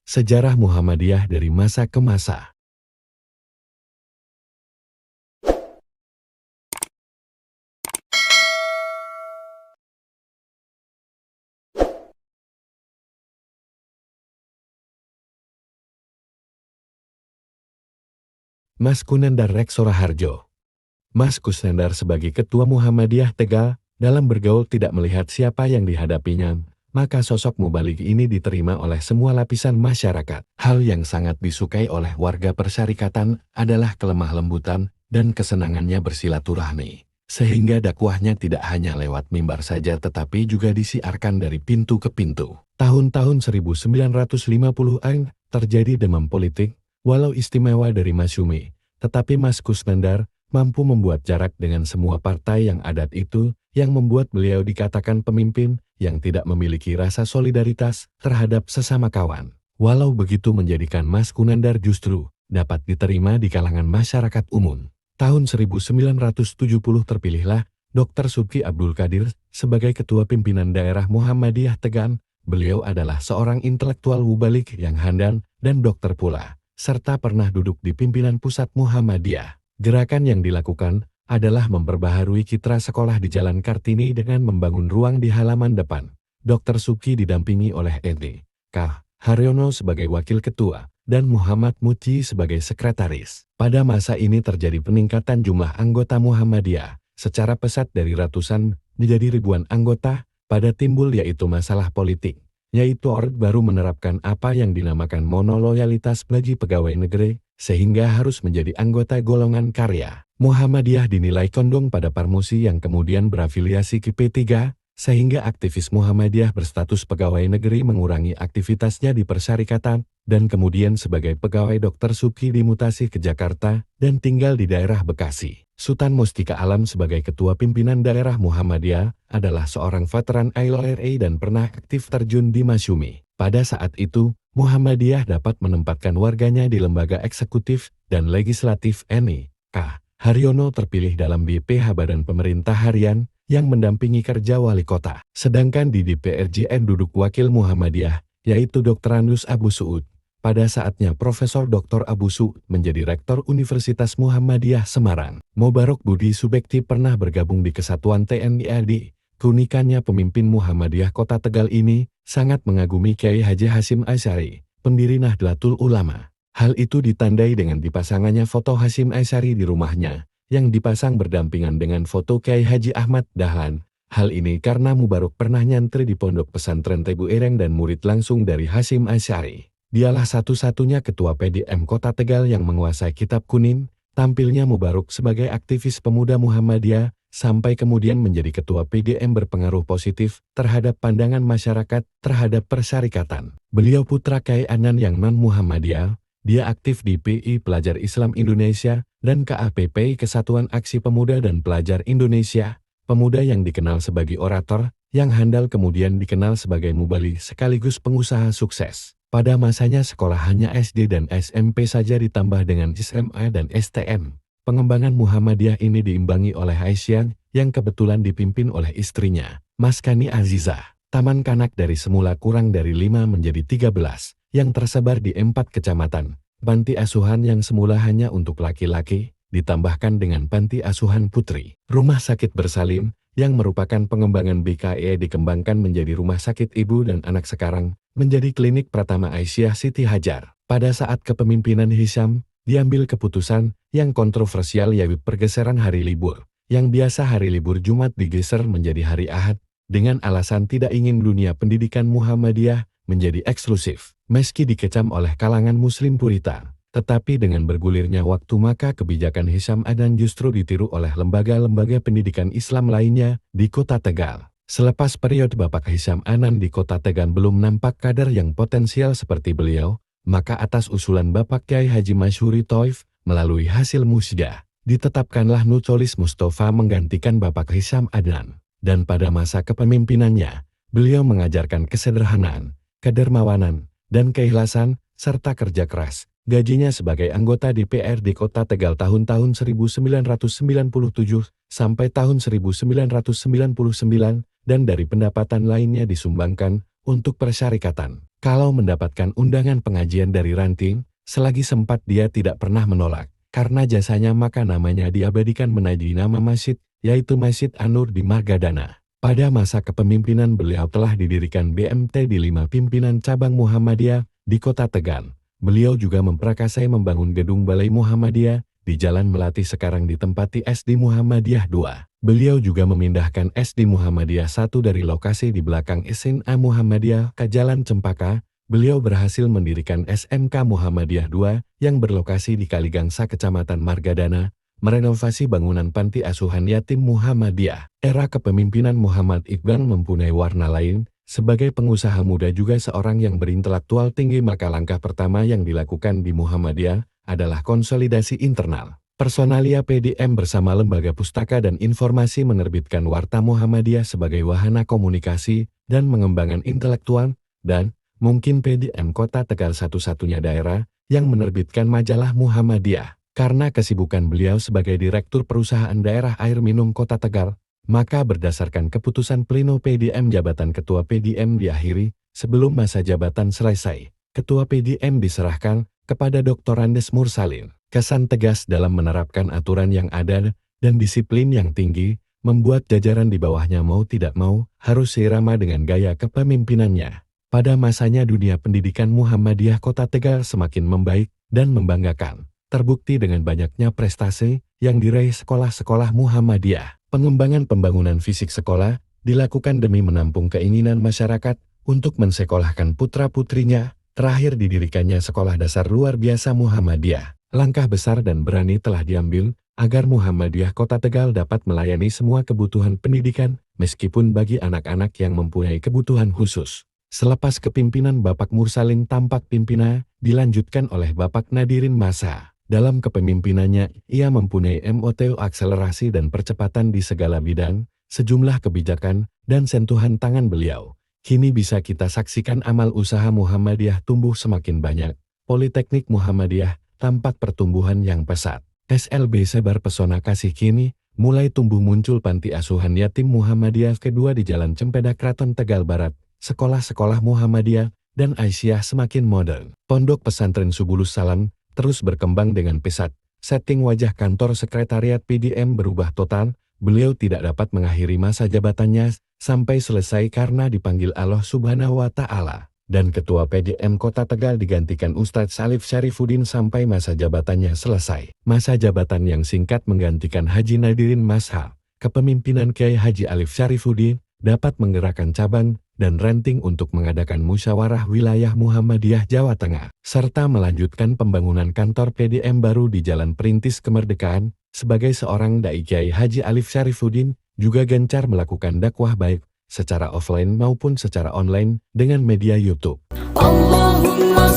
Sejarah Muhammadiyah dari masa ke masa. Mas Kunandar Reksora Harjo. Mas Kusnandar sebagai Ketua Muhammadiyah Tegal, dalam bergaul tidak melihat siapa yang dihadapinya, maka sosok mubalik ini diterima oleh semua lapisan masyarakat. Hal yang sangat disukai oleh warga persyarikatan adalah kelemah lembutan dan kesenangannya bersilaturahmi. Sehingga dakwahnya tidak hanya lewat mimbar saja tetapi juga disiarkan dari pintu ke pintu. Tahun-tahun 1950-an terjadi demam politik, walau istimewa dari Masyumi, tetapi Mas Kusnandar mampu membuat jarak dengan semua partai yang adat itu, yang membuat beliau dikatakan pemimpin yang tidak memiliki rasa solidaritas terhadap sesama kawan. Walau begitu menjadikan Mas Kunandar justru dapat diterima di kalangan masyarakat umum. Tahun 1970 terpilihlah Dr. Subki Abdul Qadir sebagai Ketua Pimpinan Daerah Muhammadiyah Tegal. Beliau adalah seorang intelektual mubalik yang handal dan dokter pula, serta pernah duduk di pimpinan pusat Muhammadiyah. Gerakan yang dilakukan adalah memperbaharui citra sekolah di Jalan Kartini dengan membangun ruang di halaman depan. Dr. Subki didampingi oleh Edi K. Haryono sebagai wakil ketua dan Muhammad Muci sebagai sekretaris. Pada masa ini terjadi peningkatan jumlah anggota Muhammadiyah secara pesat dari ratusan menjadi ribuan anggota. Pada timbul yaitu masalah politik, yaitu Orde Baru menerapkan apa yang dinamakan monoloyalitas bagi pegawai negeri, sehingga harus menjadi anggota golongan karya. Muhammadiyah dinilai condong pada Parmusi yang kemudian berafiliasi ke P3, sehingga aktivis Muhammadiyah berstatus pegawai negeri mengurangi aktivitasnya di persyarikatan, dan kemudian sebagai pegawai Dr. Subki dimutasi ke Jakarta dan tinggal di daerah Bekasi. Sultan Mustika Alam sebagai Ketua Pimpinan Daerah Muhammadiyah adalah seorang veteran ILRA dan pernah aktif terjun di Masyumi. Pada saat itu, Muhammadiyah dapat menempatkan warganya di lembaga eksekutif dan legislatif. Eni K. Haryono terpilih dalam BPH Badan Pemerintah Harian yang mendampingi kerja wali kota. Sedangkan di DPRJN duduk wakil Muhammadiyah, yaitu Dr. Andus Abu Suud. Pada saatnya Profesor Dr. Abu Suud menjadi Rektor Universitas Muhammadiyah Semarang. Mubarak Budi Subekti pernah bergabung di Kesatuan TNI AD. Keunikannya pemimpin Muhammadiyah Kota Tegal ini sangat mengagumi Kiai Haji Hasyim Asy'ari, pendiri Nahdlatul Ulama. Hal itu ditandai dengan dipasangannya foto Hasyim Asy'ari di rumahnya, yang dipasang berdampingan dengan foto Kiai Haji Ahmad Dahlan. Hal ini karena Mubarak pernah nyantri di Pondok Pesantren Tebu Ireng dan murid langsung dari Hasyim Asy'ari. Dialah satu-satunya ketua PDM Kota Tegal yang menguasai kitab kuning. Tampilnya Mubarak sebagai aktivis pemuda Muhammadiyah, sampai kemudian menjadi ketua PDM berpengaruh positif terhadap pandangan masyarakat terhadap persyarikatan. Beliau putra Kiai Anan yang non-Muhammadiyah. Dia aktif di PI Pelajar Islam Indonesia dan KAPP Kesatuan Aksi Pemuda dan Pelajar Indonesia. Pemuda yang dikenal sebagai orator, yang handal kemudian dikenal sebagai mubalik sekaligus pengusaha sukses. Pada masanya sekolah hanya SD dan SMP saja ditambah dengan SMA dan STM. Pengembangan Muhammadiyah ini diimbangi oleh Aisyah yang kebetulan dipimpin oleh istrinya, Mas Kani Azizah. Taman kanak dari semula kurang dari 5 menjadi 13, yang tersebar di 4 kecamatan. Panti asuhan yang semula hanya untuk laki-laki, ditambahkan dengan panti asuhan putri. Rumah sakit bersalin, yang merupakan pengembangan BKE dikembangkan menjadi rumah sakit ibu dan anak sekarang, menjadi klinik Pratama Aisyah Siti Hajar. Pada saat kepemimpinan Hisyam, diambil keputusan yang kontroversial yaitu pergeseran hari libur. Yang biasa hari libur Jumat digeser menjadi hari Ahad, dengan alasan tidak ingin dunia pendidikan Muhammadiyah menjadi eksklusif. Meski dikecam oleh kalangan Muslim Puritan, tetapi dengan bergulirnya waktu maka kebijakan Hisyam Adan justru ditiru oleh lembaga-lembaga pendidikan Islam lainnya di Kota Tegal. Selepas periode Bapak Hisyam Anan di Kota Tegal belum nampak kader yang potensial seperti beliau, maka atas usulan Bapak Kiai Haji Masyhuri Thoif, melalui hasil musyawarah, ditetapkanlah Nucolis Mustafa menggantikan Bapak Hisyam Adan. Dan pada masa kepemimpinannya, beliau mengajarkan kesederhanaan, kedermawanan, dan keikhlasan, serta kerja keras. Gajinya sebagai anggota DPRD Kota Tegal tahun-tahun 1997 sampai tahun 1999 dan dari pendapatan lainnya disumbangkan untuk persyarikatan. Kalau mendapatkan undangan pengajian dari Ranting, selagi sempat dia tidak pernah menolak. Karena jasanya maka namanya diabadikan menjadi nama masjid, yaitu Masjid An-Nur di Margadana. Pada masa kepemimpinan beliau telah didirikan BMT di 5 pimpinan cabang Muhammadiyah di kota Tegal. Beliau juga memprakarsai membangun gedung Balai Muhammadiyah di Jalan Melati sekarang ditempati SD Muhammadiyah 2. Beliau juga memindahkan SD Muhammadiyah 1 dari lokasi di belakang SMA Muhammadiyah ke Jalan Cempaka. Beliau berhasil mendirikan SMK Muhammadiyah 2 yang berlokasi di Kaligangsa Kecamatan Margadana, merenovasi bangunan panti asuhan yatim Muhammadiyah. Era kepemimpinan Muhammad Iqbal mempunyai warna lain. Sebagai pengusaha muda juga seorang yang berintelektual tinggi, maka langkah pertama yang dilakukan di Muhammadiyah adalah konsolidasi internal. Personalia PDM bersama Lembaga Pustaka dan Informasi menerbitkan Warta Muhammadiyah sebagai wahana komunikasi dan pengembangan intelektual, dan mungkin PDM Kota Tegal satu-satunya daerah yang menerbitkan majalah Muhammadiyah. Karena kesibukan beliau sebagai Direktur Perusahaan Daerah Air Minum Kota Tegal, maka berdasarkan keputusan Pleno PDM jabatan Ketua PDM diakhiri. Sebelum masa jabatan selesai, Ketua PDM diserahkan kepada Dr. Andes Mursalin. Kesan tegas dalam menerapkan aturan yang ada dan disiplin yang tinggi, membuat jajaran di bawahnya mau tidak mau harus seirama dengan gaya kepemimpinannya. Pada masanya dunia pendidikan Muhammadiyah Kota Tegal semakin membaik dan membanggakan. Terbukti dengan banyaknya prestasi yang diraih sekolah-sekolah Muhammadiyah. Pengembangan pembangunan fisik sekolah dilakukan demi menampung keinginan masyarakat untuk mensekolahkan putra-putrinya. Terakhir didirikannya Sekolah Dasar Luar Biasa Muhammadiyah. Langkah besar dan berani telah diambil agar Muhammadiyah Kota Tegal dapat melayani semua kebutuhan pendidikan, meskipun bagi anak-anak yang mempunyai kebutuhan khusus. Selepas kepimpinan Bapak Mursalin tampak pimpinan, dilanjutkan oleh Bapak Nadirin Masa. Dalam kepemimpinannya, ia mempunyai MOTO akselerasi dan percepatan di segala bidang. Sejumlah kebijakan dan sentuhan tangan beliau kini bisa kita saksikan amal usaha Muhammadiyah tumbuh semakin banyak. Politeknik Muhammadiyah tampak pertumbuhan yang pesat. SLB Sebar Pesona Kasih kini mulai tumbuh, muncul panti asuhan yatim Muhammadiyah kedua di Jalan Cempeda Kraton Tegal Barat. Sekolah-sekolah Muhammadiyah dan Aisyah semakin modern. Pondok Pesantren Subulus Salam terus berkembang dengan pesat. Setting wajah kantor sekretariat PDM berubah total. Beliau tidak dapat mengakhiri masa jabatannya sampai selesai karena dipanggil Allah Subhanahu wa Ta'ala. Dan Ketua PDM Kota Tegal digantikan Ustadz Salif Syarifuddin sampai masa jabatannya selesai. Masa jabatan yang singkat menggantikan Haji Nadirin Mashal. Kepemimpinan Kiai Haji Alif Syarifuddin dapat menggerakkan cabang dan ranting untuk mengadakan musyawarah wilayah Muhammadiyah Jawa Tengah, serta melanjutkan pembangunan kantor PDM baru di Jalan Perintis Kemerdekaan. Sebagai seorang dai, Kiai Haji Alif Syarifuddin juga gencar melakukan dakwah baik secara offline maupun secara online dengan media YouTube. Allahumma